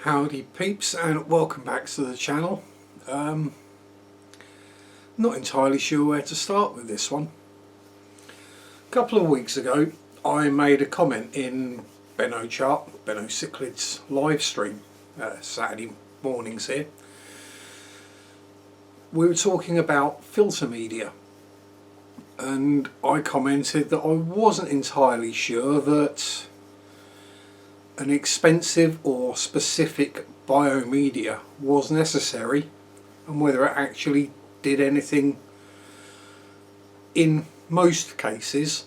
Howdy peeps, and welcome back to the channel. Not entirely sure where to start with this one. A couple of weeks ago I made a comment in Benno Cichlids live stream, Saturday mornings here. We were talking about filter media, and I commented that I wasn't entirely sure that an expensive or specific biomedia was necessary, and whether it actually did anything in most cases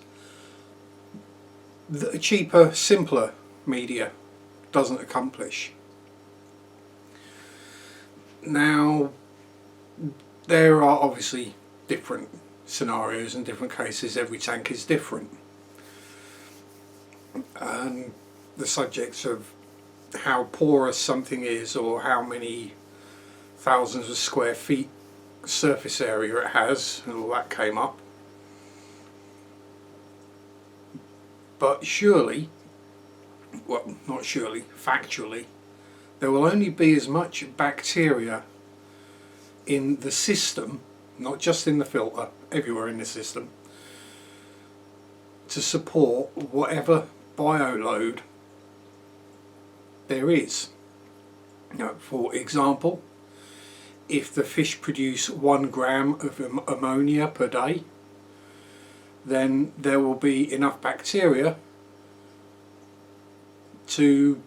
that a cheaper, simpler media doesn't accomplish. Now, there are obviously different scenarios and different cases. Every tank is different, and the subjects of how porous something is or how many thousands of square feet surface area it has and all that came up. But surely, well, not surely, factually, there will only be as much bacteria in the system, not just in the filter, everywhere in the system, to support whatever bioload there is. Now, for example, if the fish produce 1 gram of ammonia per day, then there will be enough bacteria to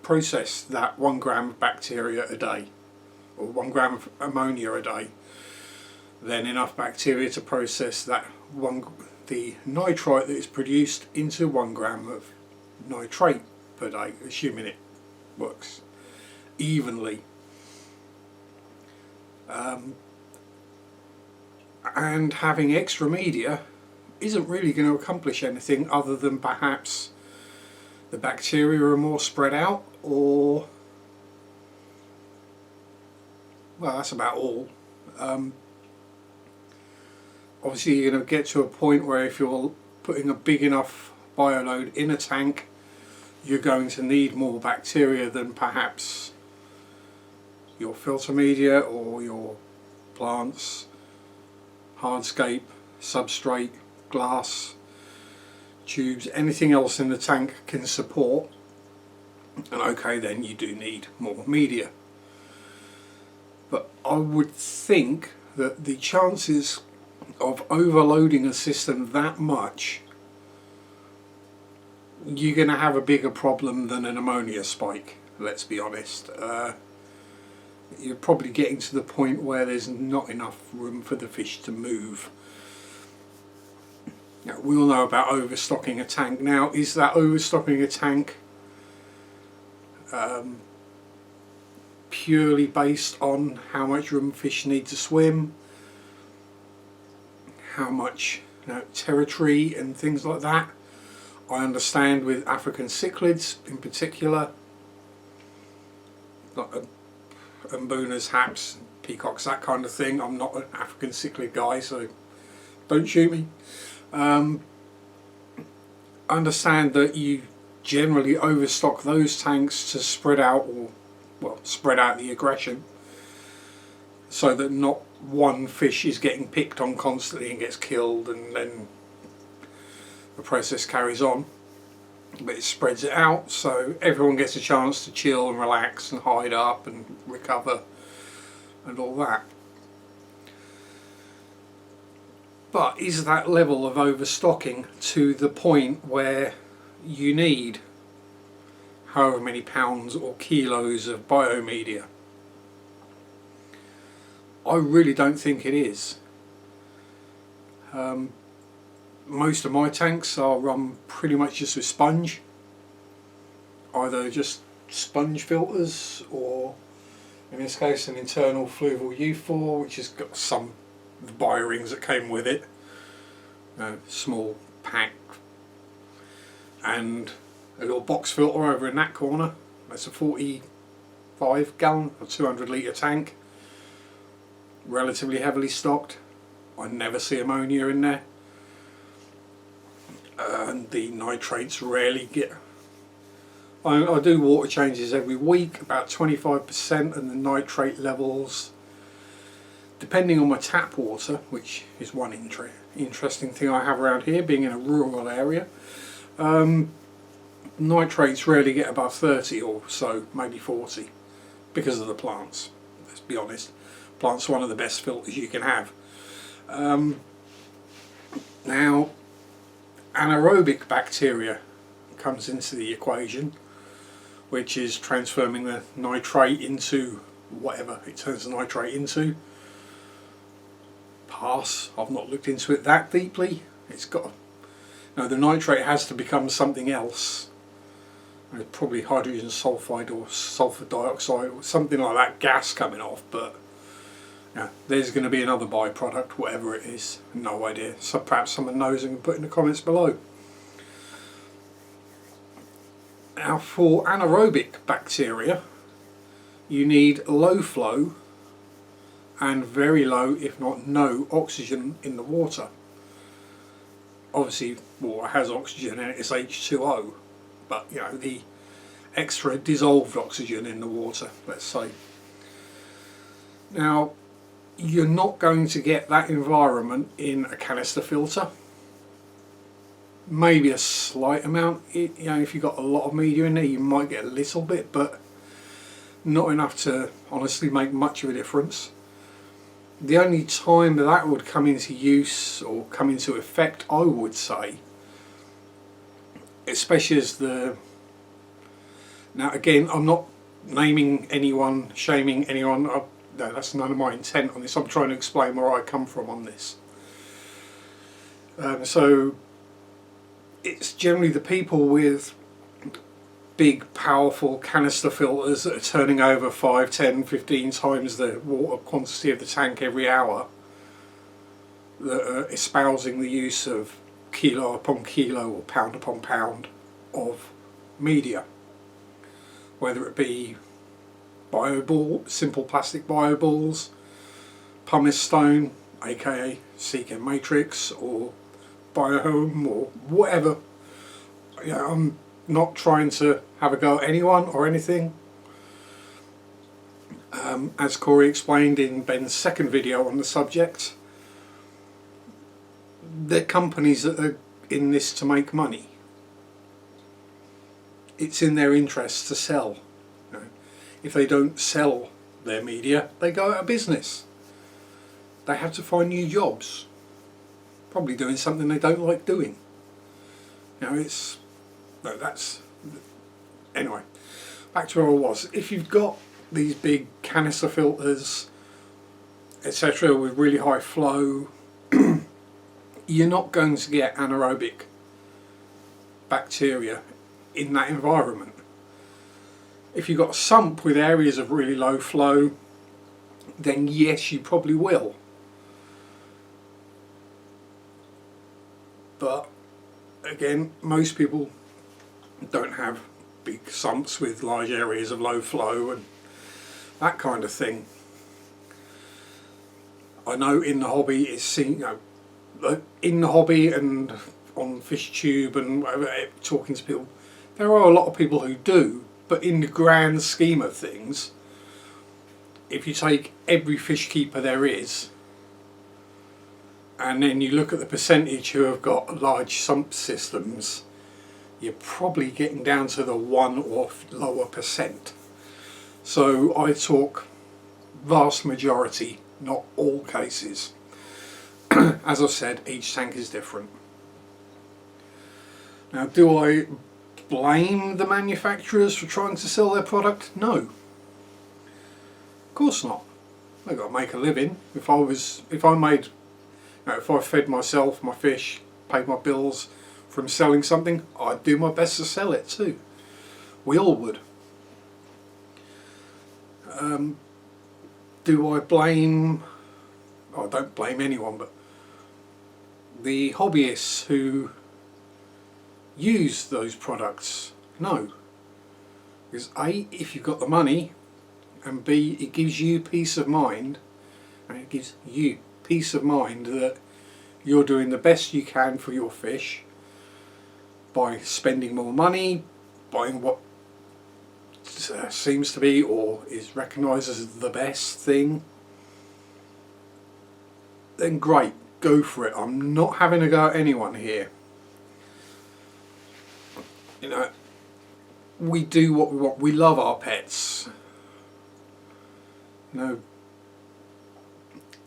process that 1 gram of bacteria a day, or 1 gram of ammonia a day. Then enough bacteria to process that the nitrite that is produced into 1 gram of nitrate per day, assuming it works evenly. And having extra media isn't really going to accomplish anything other than perhaps the bacteria are more spread out, or, well, that's about all. Obviously you're going to get to a point where if you're putting a big enough bioload in a tank, you're going to need more bacteria than perhaps your filter media or your plants, hardscape, substrate, glass, tubes, anything else in the tank can support. And okay, then you do need more media. But I would think that the chances of overloading a system that much, you're going to have a bigger problem than an ammonia spike, let's be honest. You're probably getting to the point where there's not enough room for the fish to move. Now, we all know about overstocking a tank. Now, is that overstocking a tank purely based on how much room fish need to swim, how much territory and things like that? I understand with African cichlids in particular, like Mbunas, haps, peacocks, that kind of thing. I'm not an African cichlid guy, so don't shoot me. I understand that you generally overstock those tanks to spread out, or well, spread out the aggression, so that not one fish is getting picked on constantly and gets killed, and then the process carries on. But it spreads it out so everyone gets a chance to chill and relax and hide up and recover and all that. But is that level of overstocking to the point where you need however many pounds or kilos of biomedia? I really don't think it is. Most of my tanks are run pretty much just with sponge, either just sponge filters, or in this case an internal fluval U4 which has got some of the bio rings that came with it, small pack, and a little box filter over in that corner. That's a 45 gallon or 200 litre tank, relatively heavily stocked. I never see ammonia in there. And the nitrates rarely get I do water changes every week, about 25%, and the nitrate levels, depending on my tap water, which is one interesting thing I have around here, being in a rural area. Nitrates rarely get above 30 or so, maybe 40, because of the plants. Let's be honest, plants are one of the best filters you can have. Now, anaerobic bacteria comes into the equation, which is transforming the nitrate into whatever it turns the nitrate into. Pass. I've not looked into it that deeply. It's got, no, the nitrate has to become something else. Probably hydrogen sulfide or sulfur dioxide or something like that gas coming off, but yeah, there's going to be another byproduct, whatever it is. No idea. So perhaps someone knows and can put in the comments below. Now, for anaerobic bacteria, you need low flow and very low, if not no, oxygen in the water. Obviously, water has oxygen in it, it's H2O, but you know, the extra dissolved oxygen in the water, let's say. Now, you're not going to get that environment in a canister filter. Maybe a slight amount, you know, if you've got a lot of media in there you might get a little bit, but not enough to honestly make much of a difference. The only time that would come into use or come into effect, I would say, especially as the, now again, I'm not naming anyone, shaming anyone, no, that's none of my intent on this. I'm trying to explain where I come from on this. So it's generally the people with big powerful canister filters that are turning over 5, 10, 15 times the water quantity of the tank every hour that are espousing the use of kilo upon kilo or pound upon pound of media, whether it be bioball, simple plastic bioballs, pumice stone aka Seeker Matrix, or Biohome, or whatever. You know, I'm not trying to have a go at anyone or anything. As Corey explained in Ben's second video on the subject, they're companies that are in this to make money. It's in their interest to sell. You know, if they don't sell their media, they go out of business. They have to find new jobs, probably doing something they don't like doing. You know, it's, no, that's, anyway, back to where I was. If you've got these big canister filters, etc., with really high flow, you're not going to get anaerobic bacteria in that environment. If you've got a sump with areas of really low flow, then yes, you probably will. But again, most people don't have big sumps with large areas of low flow and that kind of thing. I know in the hobby it's seen, you know, in the hobby and on FishTube and whatever, talking to people, there are a lot of people who do, but in the grand scheme of things, if you take every fish keeper there is and then you look at the percentage who have got large sump systems, you're probably getting down to the 1 or lower percent. So I talk vast majority, not all cases. As I've said, each tank is different. Now, do I blame the manufacturers for trying to sell their product? No. Of course not. They've got to make a living. If I made, you know, if I fed myself, my fish, paid my bills from selling something, I'd do my best to sell it too. We all would. Do I blame, I don't blame anyone, but the hobbyists who use those products? No. Because A, if you've got the money, and B, it gives you peace of mind, and it gives you peace of mind that you're doing the best you can for your fish by spending more money, buying what seems to be or is recognised as the best thing, then great, go for it. I'm not having a go at anyone here. You know, we do what we want. We love our pets. You know,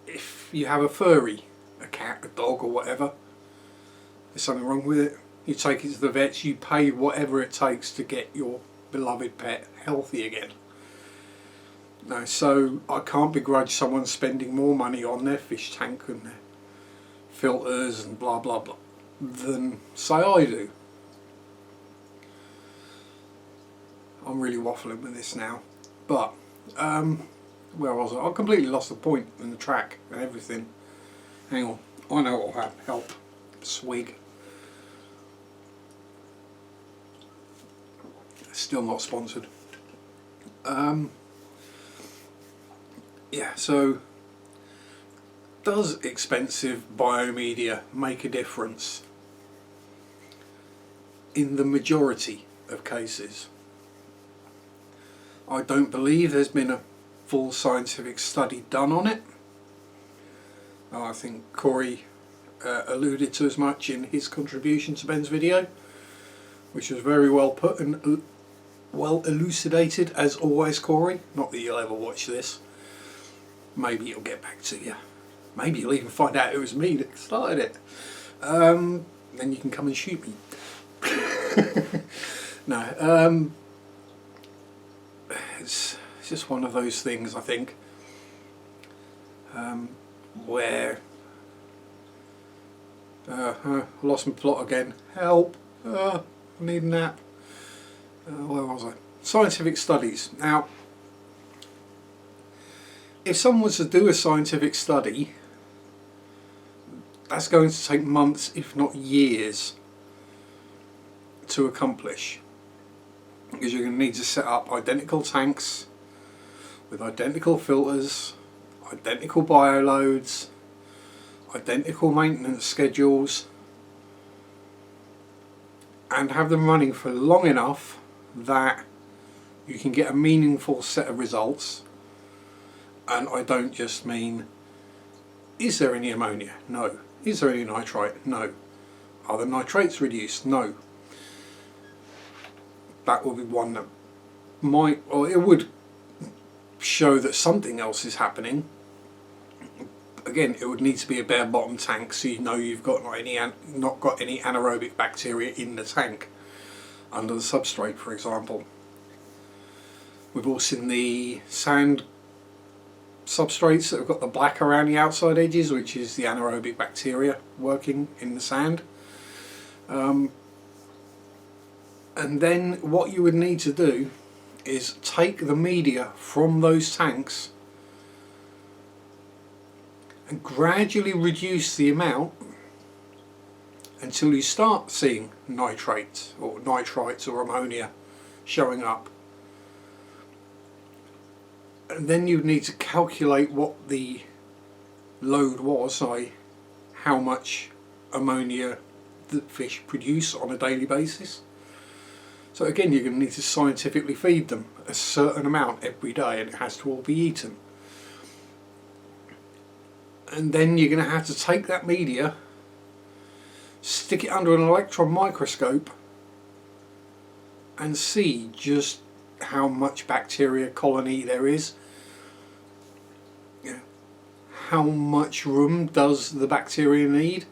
if you have a furry, a cat, a dog or whatever, there's something wrong with it, you take it to the vets, you pay whatever it takes to get your beloved pet healthy again. No, so I can't begrudge someone spending more money on their fish tank and their filters and blah blah blah than say I do. I'm really waffling with this now, but where was I? I completely lost the point in the track and everything. Hang on, I know what will help. Swig. Still not sponsored. Yeah, so does expensive biomedia make a difference? In the majority of cases. I don't believe there's been a full scientific study done on it. I think Corey alluded to as much in his contribution to Ben's video, which was very well put and well elucidated as always, Corey. Not that you'll ever watch this. Maybe it'll get back to you. Maybe you'll even find out it was me that started it. Then you can come and shoot me. No, it's just one of those things, I think, where I lost my plot again. Help! I need a nap. Where was I? Scientific studies. Now, if someone was to do a scientific study, that's going to take months, if not years, to accomplish. Because you're going to need to set up identical tanks with identical filters, identical bioloads, identical maintenance schedules, and have them running for long enough that you can get a meaningful set of results. And I don't just mean, is there any ammonia? No. Is there any nitrite? No. Are the nitrates reduced? No. That will be one that might, or it would show that something else is happening. Again, it would need to be a bare bottom tank, so you know you've got not got any anaerobic bacteria in the tank under the substrate, for example. We've all seen the sand substrates that have got the black around the outside edges, which is the anaerobic bacteria working in the sand. And then what you would need to do is take the media from those tanks and gradually reduce the amount until you start seeing nitrates or nitrites or ammonia showing up. And then you'd need to calculate what the load was, i.e. how much ammonia the fish produce on a daily basis. So again, you're going to need to scientifically feed them a certain amount every day, and it has to all be eaten. And then you're going to have to take that media, stick it under an electron microscope, and see just how much bacteria colony there is. How much room does the bacteria need?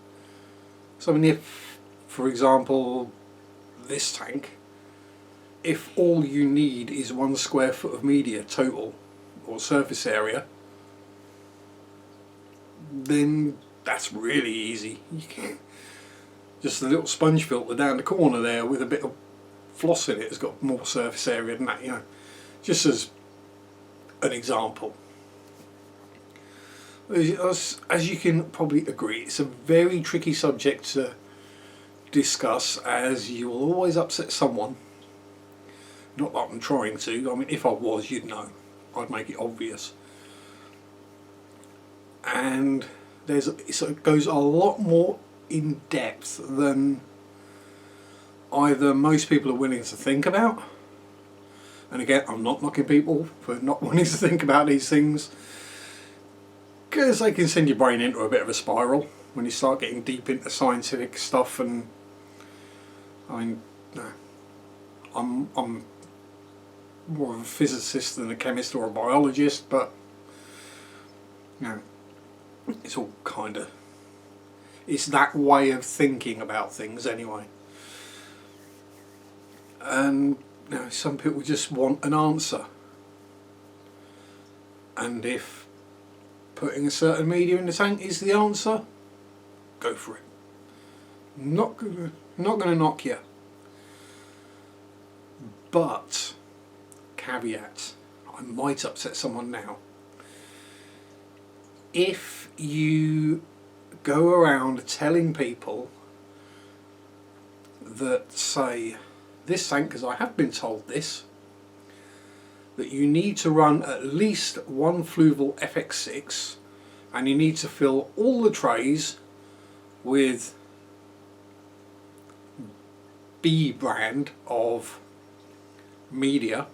So I mean, if, for example, this tank, if all you need is 1 square foot of media total, or surface area, then that's really easy. You can just a little sponge filter down the corner there with a bit of floss in it has got more surface area than that, you know, just as an example. As you can probably agree, it's a very tricky subject to discuss, as you will always upset someone. Not that I'm trying to, I mean, if I was, you'd know. I'd make it obvious. And it goes a lot more in depth than either most people are willing to think about, And again, I'm not knocking people for not wanting to think about these things, because they can send your brain into a bit of a spiral when you start getting deep into scientific stuff. And I mean, no, I'm more of a physicist than a chemist or a biologist, but you know, it's all kind of, it's that way of thinking about things anyway. And you know, some people just want an answer, and if putting a certain media in the tank is the answer, go for it. Not going to knock you, but caveat, I might upset someone now. If you go around telling people that, say, this tank, because I have been told this, that you need to run at least one Fluval FX6 and you need to fill all the trays with B brand of media,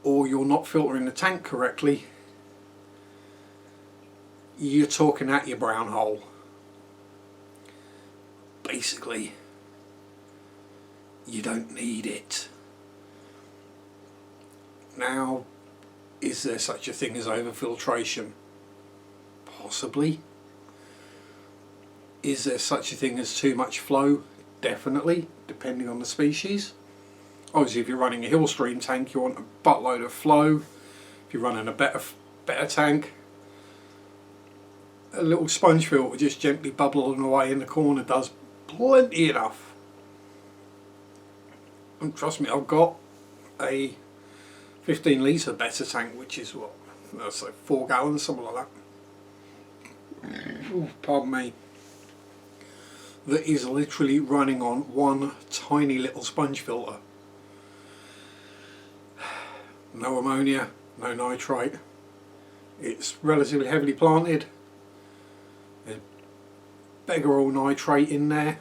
or you're not filtering the tank correctly, you're talking at your brown hole. Basically, you don't need it. Now, is there such a thing as overfiltration? Possibly. Is there such a thing as too much flow? Definitely, depending on the species. Obviously, if you're running a hill stream tank, you want a buttload of flow. If you're running a better tank, a little sponge filter just gently bubbling away in the corner does plenty enough. And trust me, I've got a 15 litre better tank, which is what, that's like 4 gallons, something like that. Ooh, pardon me. That is literally running on one tiny little sponge filter. No ammonia, no nitrate. It's relatively heavily planted. There's beggar all nitrate in there,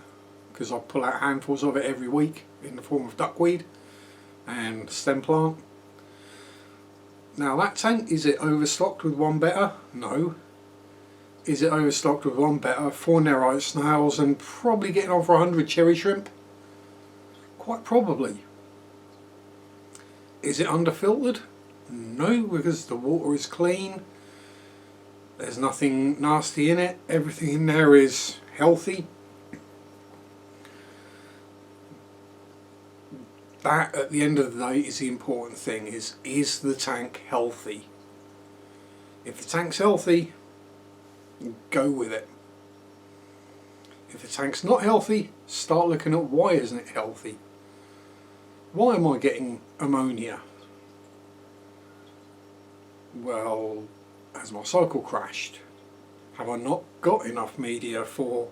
because I pull out handfuls of it every week in the form of duckweed and stem plant. Now that tank, is it overstocked with one better? No. Is it overstocked with one better, 4 Nerite snails and probably getting on for 100 cherry shrimp? Quite probably. Is it underfiltered? No, because the water is clean. There's nothing nasty in it. Everything in there is healthy. That, at the end of the day, is the important thing, is the tank healthy? If the tank's healthy, go with it. If the tank's not healthy, start looking at why isn't it healthy. Why am I getting ammonia? Well, has my cycle crashed? Have I not got enough media for,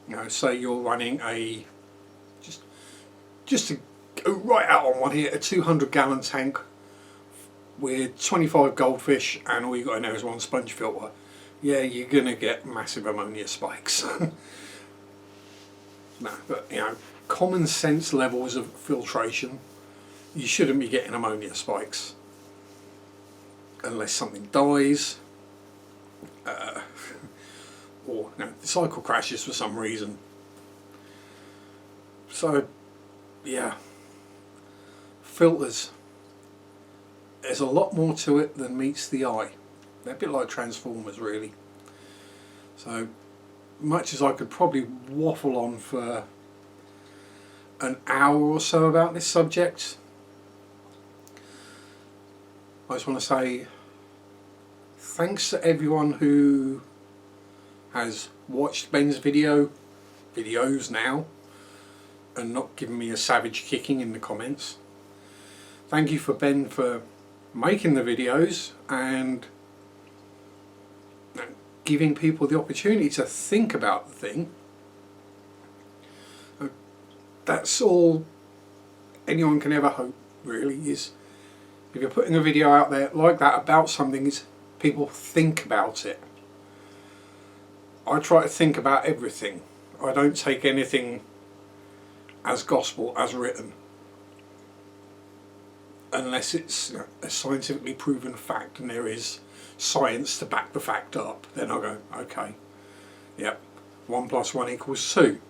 you know, say you're running a, just to go right out on one here, a 200 gallon tank with 25 goldfish and all you got in there is one sponge filter. Yeah, you're going to get massive ammonia spikes. No, but you know, common sense levels of filtration, you shouldn't be getting ammonia spikes. Unless something dies, or you know, the cycle crashes for some reason. So, yeah, filters. There's a lot more to it than meets the eye. They're a bit like transformers, really. So, much as I could probably waffle on for an hour or so about this subject, I just want to say thanks to everyone who has watched Ben's videos now, and not giving me a savage kicking in the comments. Thank you for Ben for making the videos and giving people the opportunity to think about the thing. That's all anyone can ever hope, really, is if you're putting a video out there like that about something, is people think about it. I try to think about everything. I don't take anything as gospel, as written. unless it's a scientifically proven fact and there is science to back the fact up, then I'll go, okay, yep, 1 + 1 = 2.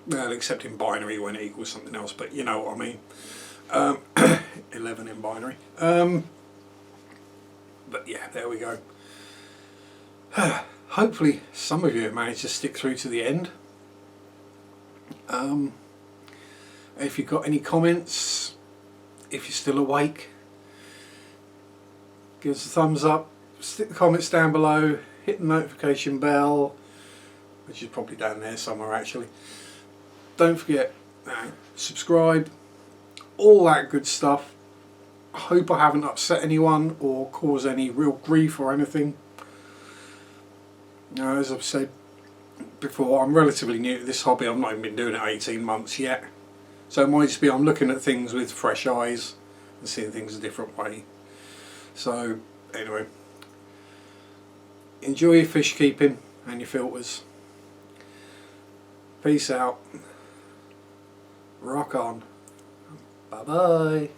Well, except in binary when it equals something else, but you know what I mean. 11 in binary. But yeah, there we go. Hopefully some of you have managed to stick through to the end. If you've got any comments, if you're still awake, give us a thumbs up, stick the comments down below, hit the notification bell, which is probably down there somewhere actually. Don't forget, subscribe, all that good stuff. I hope I haven't upset anyone or caused any real grief or anything. As I've said before, I'm relatively new to this hobby. I've not even been doing it 18 months yet. So it might just be I'm looking at things with fresh eyes and seeing things a different way. So anyway, enjoy your fish keeping and your filters. Peace out. Rock on. Bye bye.